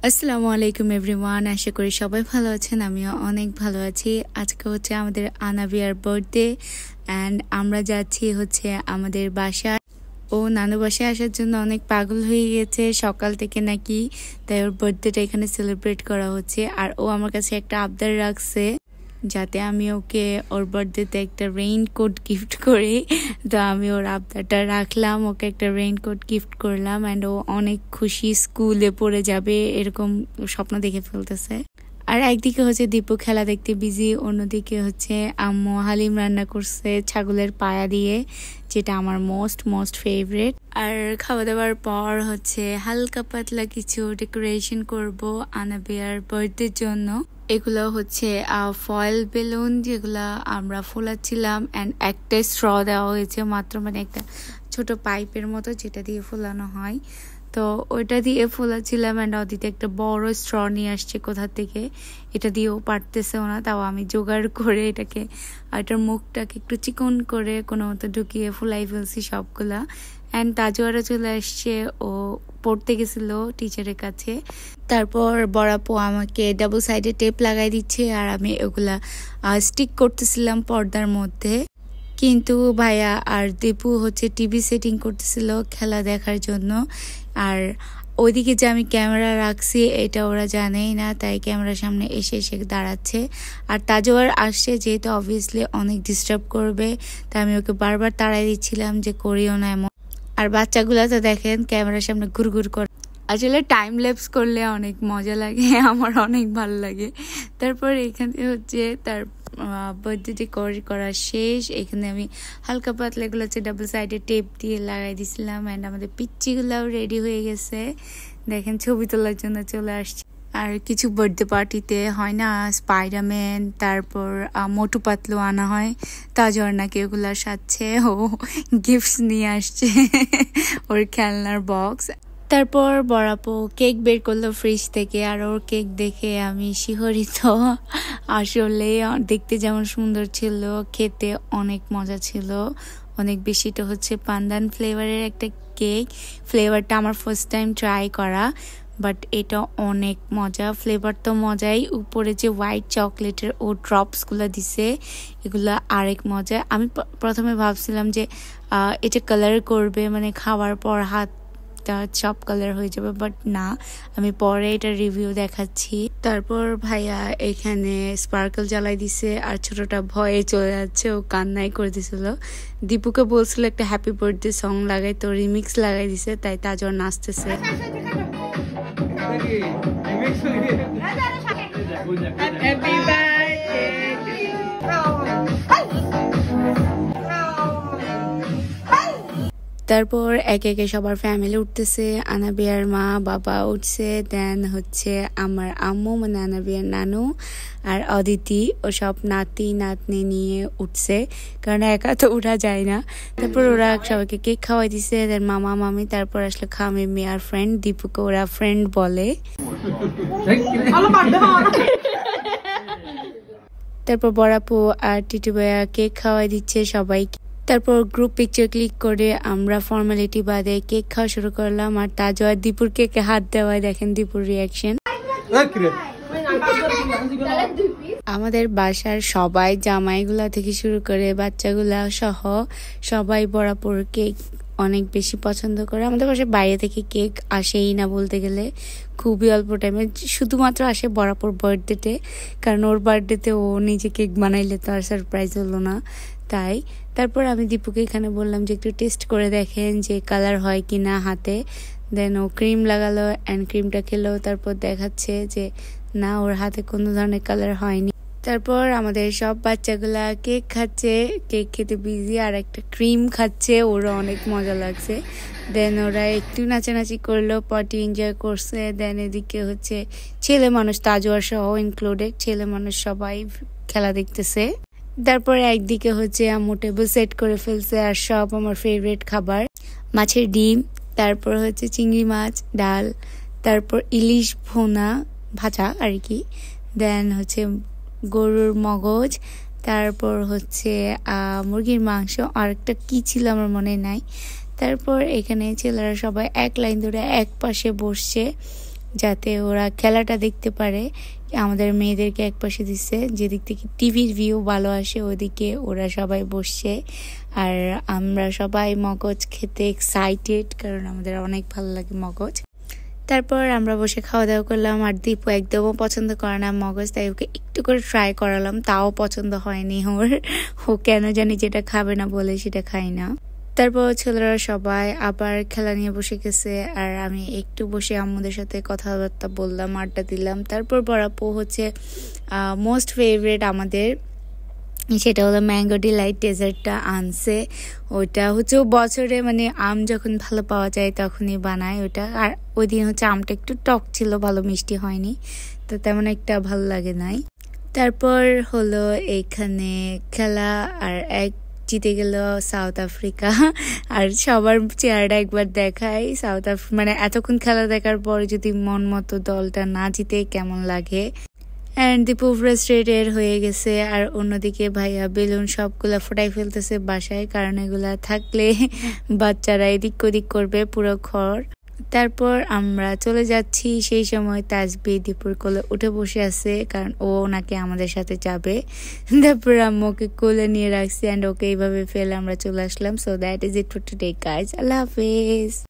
আসসালামু আলাইকুম এভরিওয়ান, আশা করি সবাই ভালো আছেন। আমিও অনেক ভালো আছি। আজকে হচ্ছে আমাদের আনাবিয়ার বার্থডে অ্যান্ড আমরা যাচ্ছি হচ্ছে আমাদের বাসায়। ও নানু বাসায় আসার জন্য অনেক পাগল হয়ে গেছে সকাল থেকে নাকি, তাই ওর বার্থডেটা এখানে সেলিব্রেট করা হচ্ছে। আর ও আমার কাছে একটা আবদার রাখছে যাতে আমি ওকে ওর বার্থডেতে একটা রেইনকোট গিফট করি। তো আমি ওর আবদারটা রাখলাম, ওকে একটা রেইনকোট গিফট করলাম অ্যান্ড ও অনেক খুশি, স্কুলে পড়ে যাবে এরকম স্বপ্ন দেখে ফেলতেছে। আর একদিকে হচ্ছে দীপু খেলা দেখতে বিজি, অন্যদিকে হচ্ছে আম্মু হালিম রান্না করছে ছাগলের পায়া দিয়ে, যেটা আমার মোস্ট ফেভারিট। আর খাওয়া দাওয়ার পর হচ্ছে হালকা পাতলা কিছু ডেকোরেশন করব আনাবিয়ার বার্থডের জন্য। এগুলো হচ্ছে ফয়েল বেলুন যেগুলো আমরা ফোলাচ্ছিলাম অ্যান্ড একটা স্ট্র দেওয়া হয়েছে মাত্র, মানে একটা ছোট পাইপের মতো যেটা দিয়ে ফোলানো হয়। তো ওইটা দিয়ে ফোলাচ্ছিলাম অ্যান্ড অদিতে একটা বড় স্ট্র নিয়ে আসছে কোথা থেকে, এটা দিয়েও পারতেছেও না, তাও আমি জোগাড় করে এটাকে এটার মুখটাকে একটু চিকন করে কোনো মতো ঢুকিয়ে ফুলাই ফেলছি সবগুলা। অ্যান্ড তাজওয়ারা চলে আসছে, ও পড়তে গেছিল টিচারের কাছে। তারপর বড়াপো আমাকে ডাবল সাইডে টেপ লাগাই দিচ্ছে আর আমি ওগুলা স্টিক করতেছিলাম পর্দার মধ্যে। কিন্তু ভাইয়া আর দীপু হচ্ছে টিভি সেটিং করতেছিল খেলা দেখার জন্য। আর ওইদিকে যে আমি ক্যামেরা রাখছি এটা ওরা জানেই না, তাই ক্যামেরার সামনে এসে এসে দাঁড়াচ্ছে। আর তাজওয়ার আসছে যেহেতু অবভিয়াসলি অনেক ডিস্টার্ব করবে, তাই আমি ওকে বারবার তাড়াই দিচ্ছিলাম যে করিও না এমন। আর বাচ্চাগুলা তো দেখেন ক্যামেরার সামনে ঘুরঘুর করে। আসলে টাইম ল্যাপস করলে অনেক মজা লাগে, আমার অনেক ভালো লাগে। তারপর এখানে হচ্ছে তার বার্থডে করা শেষ। এখানে আমি হালকা পাতলা এগুলো হচ্ছে ডাবল সাইডে টেপ দিয়ে লাগাই দিছিলাম অ্যান্ড আমাদের পিচ্চিগুলাও রেডি হয়ে গেছে, দেখেন ছবি তোলার জন্য চলে আসছে। আর কিছু বার্থডে পার্টিতে হয় না স্পাইডারম্যান, তারপর মোটু পাতলু আনা হয়, তাজওয়ার নাকি ওগুলো সাথে ও গিফটস নিয়ে আসছে ওর খেলনার বক্স। তারপর বড়াপো কেক বের করলো ফ্রিজ থেকে, আর ওর কেক দেখে আমি শিহরিত। আসলে দেখতে যেমন সুন্দর ছিল, খেতে অনেক মজা ছিল অনেক বেশিটা হচ্ছে পান্দান ফ্লেভারের একটা কেক। ফ্লেভারটা আমার ফার্স্ট টাইম ট্রাই করা, বাট এটা অনেক মজা। ফ্লেভার তো মজাই, উপরে যে হোয়াইট চকলেটের ও ড্রপসগুলো দিছে এগুলো আরেক মজা। আমি প্রথমে ভাবছিলাম যে এটা কালার করবে, মানে খাওয়ার পর হাত সব কালার হয়ে যাবে, বাট না, আমি পরে এটা রিভিউ দেখাচ্ছি। তারপর ভাইয়া এখানে স্পার্কল জ্বালাই দিছে আর ছোটটা ভয়ে চলে যাচ্ছে, ও কান্নাই করে দিছিল। দীপুকে বলছিল একটা হ্যাপি বার্থডে সং লাগাই, তো রিমিক্স লাগাই দিছে, তাই তাজওয়ার নাচতেছে। তারপর একে একে সবার ফ্যামিলি উঠতেছে, আনাবিয়ার মা বাবা উঠছে, দেন হচ্ছে আমার আম্মু মানে আনাবিয়ার নানু আর অদিতি, ও সব নাতি নাতনি নিয়ে উঠছে, কারণ একা তো উঠা যায় না। তারপর ওরা সবাইকে কেক খাওয়াই দিছে, দেন মামা মামি, তারপর আসলে খামিমি আর ফ্রেন্ড, দীপুকে ওরা ফ্রেন্ড বলে। তারপর বড়াপু আর টিটু ভাইয়া কেক খাওয়াই দিচ্ছে সবাইকে। তারপর গ্রুপ পিকচার ক্লিক করে আমরা ফর্মালিটি বাদে কেক খাওয়া শুরু করলাম। আর তাজওয়ার দীপুর কেকে হাত দেওয়ায় দেখেন দীপুর রিয়াকশন। আমাদের বাসার সবাই, জামাইগুলা থেকে শুরু করে বাচ্চাগুলা সহ সবাই বরাবর কেক অনেক বেশি পছন্দ করে। আমাদের বাসায় বাইরে থেকে কেক আসেই না বলতে গেলে, খুবই অল্প টাইমে, শুধুমাত্র আসে বরাবর বার্থডেতে, কারণ ওর বার্থডেতে ও নিজে কেক বানাইলে তো আর সারপ্রাইজ হলো না, তাই। তারপর আমি দীপুকে এখানে বললাম যে একটু টেস্ট করে দেখেন যে কালার হয় কি না হাতে। দেন ও ক্রিম লাগালো অ্যান্ড ক্রিমটা খেলো, তারপর দেখাচ্ছে যে না, ওর হাতে কোনো ধরনের কালার হয়নি। তারপর আমাদের সব বাচ্চাগুলা কেক খাচ্ছে, কেক খেতে বিজি, আর একটা ক্রিম খাচ্ছে, ওরা অনেক মজা লাগছে। দেন ওরা একটু নাচানাচি করলো, পার্টি এনজয় করছে। দেন এদিকে হচ্ছে ছেলে মানুষ, তাজওয়ার সহ ইনক্লুডেড, ছেলে মানুষ সবাই খেলা দেখতেছে। তারপর একদিকে হচ্ছে আম্মু টেবিল সেট করে ফেলছে, আর সব আমার ফেভারিট খাবার, মাছের ডিম, তারপর হচ্ছে চিংড়ি মাছ, ডাল, তারপর ইলিশ ভুনা ভাজা আর কি, দেন হচ্ছে গরুর মগজ, তারপর হচ্ছে মুরগির মাংস, আর একটা কী ছিল আমার মনে নাই। তারপর এখানে ছেলেরা সবাই এক লাইন ধরে এক পাশে বসছে যাতে ওরা খেলাটা দেখতে পারে। আমাদের মেয়েদেরকে এক পাশে দিচ্ছে, যেদিক থেকে টিভির ভিউ ভালো আসে ওদিকে ওরা সবাই বসছে। আর আমরা সবাই মগজ খেতে এক্সাইটেড, কারণ আমাদের অনেক ভালো লাগে মগজ। তারপর আমরা বসে খাওয়া দাওয়া করলাম। আর দীপু একদমও পছন্দ করে না মগজ, তাই ওকে একটু করে ট্রাই করালাম, তাও পছন্দ হয়নি ওর। ও কেন জানি যেটা খাবে না বলে সেটা খাই না। তারপর ছেলেরা সবাই আবার খেলা নিয়ে বসে গেছে, আর আমি একটু বসে আম্মুদের সাথে কথাবার্তা বললাম, আড্ডা দিলাম। তারপর বড়াপু হচ্ছে মোস্ট ফেভারিট আমাদের, সেটা হলো ম্যাঙ্গো ডিলাইট ডেজার্টটা আনছে। ওইটা হচ্ছে বছরে মানে আম যখন ভালো পাওয়া যায় তখনই বানায় ওটা। আর ওই দিন হচ্ছে আমটা একটু টক ছিল, ভালো মিষ্টি হয়নি, তো তেমন একটা ভালো লাগে নাই। তারপর হলো এইখানে খেলা, আর জিতে গেল সাউথ আফ্রিকা। আর সবার চেহারাটা একবার দেখাই, মানে এতক্ষণ খেলা দেখার পর যদি মন মতো দলটা না জিতে কেমন লাগে। অ্যান্ড দীপু ফ্রাস্ট্রেটেড হয়ে গেছে। আর অন্যদিকে ভাইয়া বেলুন সবগুলা ফোটাই ফেলতেছে বাসায়, কারণ এগুলা থাকলে বাচ্চারা এদিক ওদিক করবে পুরো ঘর। তারপর আমরা চলে যাচ্ছি, সেই সময় তাসবি দীপুর কোলে উঠে বসে আছে, কারণ ও নাকি আমাদের সাথে যাবে। তারপর আম্মুকে কোলে নিয়ে রাখছি, অ্যান্ড ওকে এইভাবে ফেলে আমরা চলে আসলাম। So that is it for today guys, আল্লাহ হাফেজ।